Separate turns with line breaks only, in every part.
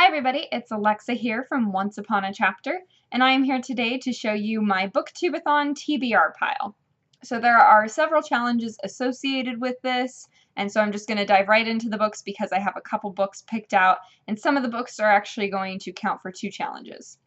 Hi everybody, it's Alexa here from Once Upon a Chapter, and I am here today to show you my BookTubeathon TBR pile. So there are several challenges associated with this, and so I'm just going to dive right into the books because I have a couple books picked out, and some of the books are actually going to count for 2 challenges.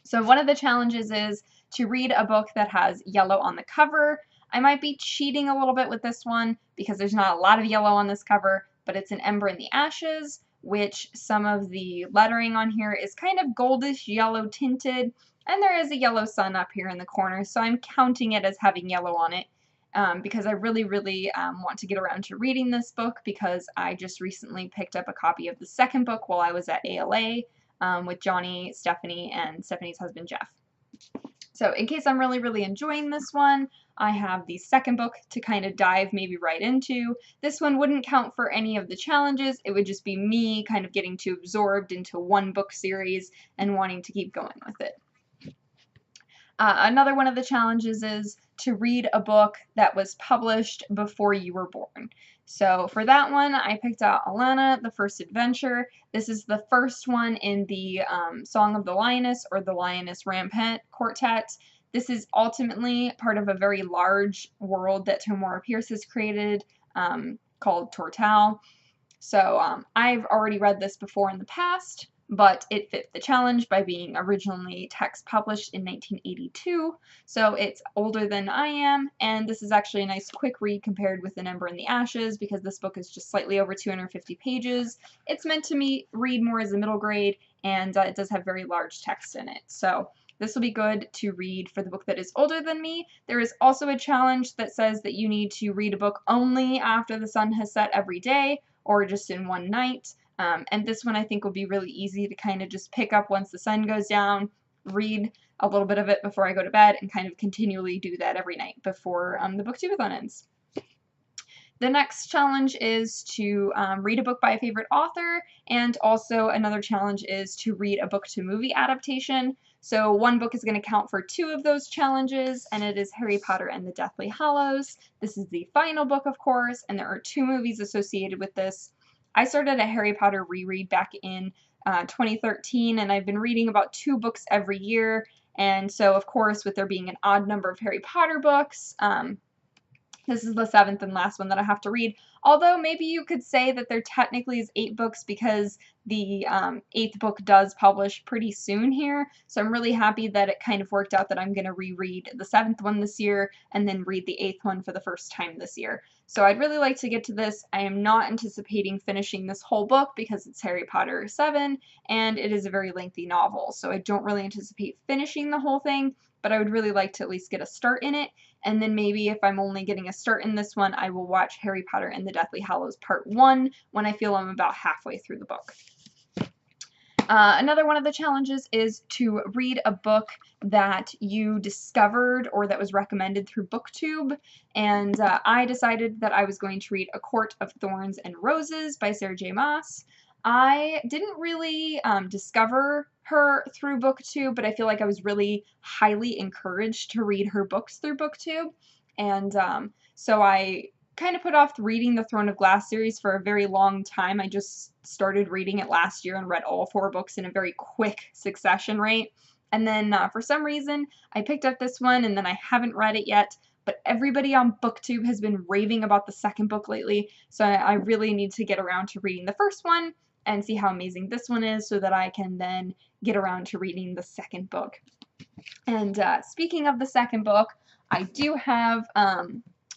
So one of the challenges is to read a book that has yellow on the cover. I might be cheating a little bit with this one because there's not a lot of yellow on this cover, but it's An Ember in the Ashes, which some of the lettering on here is kind of goldish yellow tinted, and there is a yellow sun up here in the corner, so I'm counting it as having yellow on it because I really want to get around to reading this book because I just recently picked up a copy of the second book while I was at ALA with Johnny, Stephanie, and Stephanie's husband Jeff. So in case I'm really enjoying this one, I have the second book to kind of dive maybe right into. This one wouldn't count for any of the challenges. It would just be me kind of getting too absorbed into one book series and wanting to keep going with it. Another one of the challenges is to read a book that was published before you were born. So for that one, I picked out Alana, The First Adventure. This is the first one in the Song of the Lioness or the Lioness Rampant quartet. This is ultimately part of a very large world that Tamora Pierce has created called Tortal. So I've already read this before in the past, but it fit the challenge by being originally text published in 1982, so it's older than I am, and this is actually a nice quick read compared with An Ember in the Ashes because this book is just slightly over 250 pages. It's meant to read more as a middle grade, and it does have very large text in it, so this will be good to read for the book that is older than me. There is also a challenge that says that you need to read a book only after the sun has set every day, or just in one night. And this one I think will be really easy to kind of just pick up once the sun goes down, read a little bit of it before I go to bed, and kind of continually do that every night before the BookTubeathon ends. The next challenge is to read a book by a favorite author, and also another challenge is to read a book-to-movie adaptation. So one book is going to count for 2 of those challenges, and it is Harry Potter and the Deathly Hallows. This is the final book, of course, and there are 2 movies associated with this. I started a Harry Potter reread back in 2013, and I've been reading about 2 books every year, and so of course with there being an odd number of Harry Potter books, this is the 7th and last one that I have to read, although maybe you could say that there technically is 8 books because the 8th book does publish pretty soon here, so I'm really happy that it kind of worked out that I'm going to reread the 7th one this year and then read the 8th one for the first time this year. So I'd really like to get to this. I am not anticipating finishing this whole book because it's Harry Potter 7 and it is a very lengthy novel, so I don't really anticipate finishing the whole thing, but I would really like to at least get a start in it, and then maybe if I'm only getting a start in this one, I will watch Harry Potter and the Deathly Hallows Part 1 when I feel I'm about halfway through the book. Another one of the challenges is to read a book that you discovered or that was recommended through BookTube, and I decided that I was going to read A Court of Thorns and Roses by Sarah J. Maas. I didn't really discover her through BookTube, but I feel like I was really highly encouraged to read her books through BookTube, and so I kind of put off reading the Throne of Glass series for a very long time. I just started reading it last year and read all 4 books in a very quick succession rate, and then for some reason I picked up this one and then I haven't read it yet, but everybody on BookTube has been raving about the second book lately, so I really need to get around to reading the first one and see how amazing this one is so that I can then get around to reading the second book. And speaking of the second book, I do have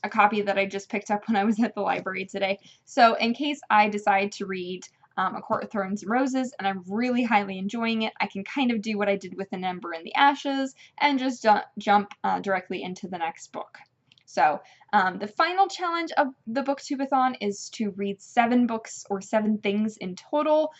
a copy that I just picked up when I was at the library today. So in case I decide to read A Court of Thorns and Roses and I'm really highly enjoying it, I can kind of do what I did with An Ember in the Ashes and just jump directly into the next book. So the final challenge of the BookTubeathon is to read 7 books or 7 things in total.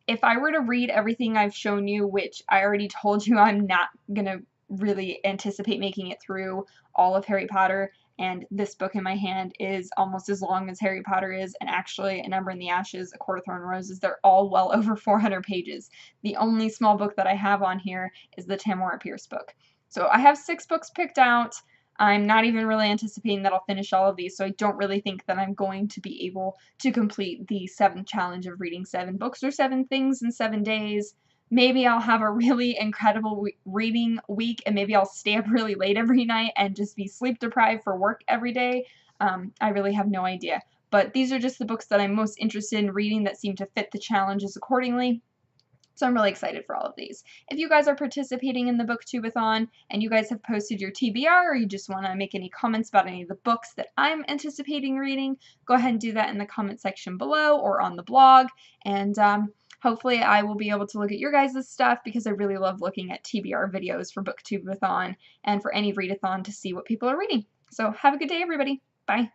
If I were to read everything I've shown you, which I already told you I'm not going to really anticipate making it through all of Harry Potter, and this book in my hand is almost as long as Harry Potter is, and actually An Ember in the Ashes, A Court of Thorns and Roses, they're all well over 400 pages. The only small book that I have on here is the Tamora Pierce book. So I have 6 books picked out. I'm not even really anticipating that I'll finish all of these, so I don't really think that I'm going to be able to complete the 7th challenge of reading 7 books or 7 things in 7 days. Maybe I'll have a really incredible reading week, and maybe I'll stay up really late every night and just be sleep deprived for work every day. I really have no idea. But these are just the books that I'm most interested in reading that seem to fit the challenges accordingly. So I'm really excited for all of these. If you guys are participating in the BookTubeathon and you guys have posted your TBR, or you just want to make any comments about any of the books that I'm anticipating reading, go ahead and do that in the comment section below or on the blog. And hopefully I will be able to look at your guys' stuff, because I really love looking at TBR videos for BookTubeathon and for any readathon to see what people are reading. So have a good day, everybody. Bye.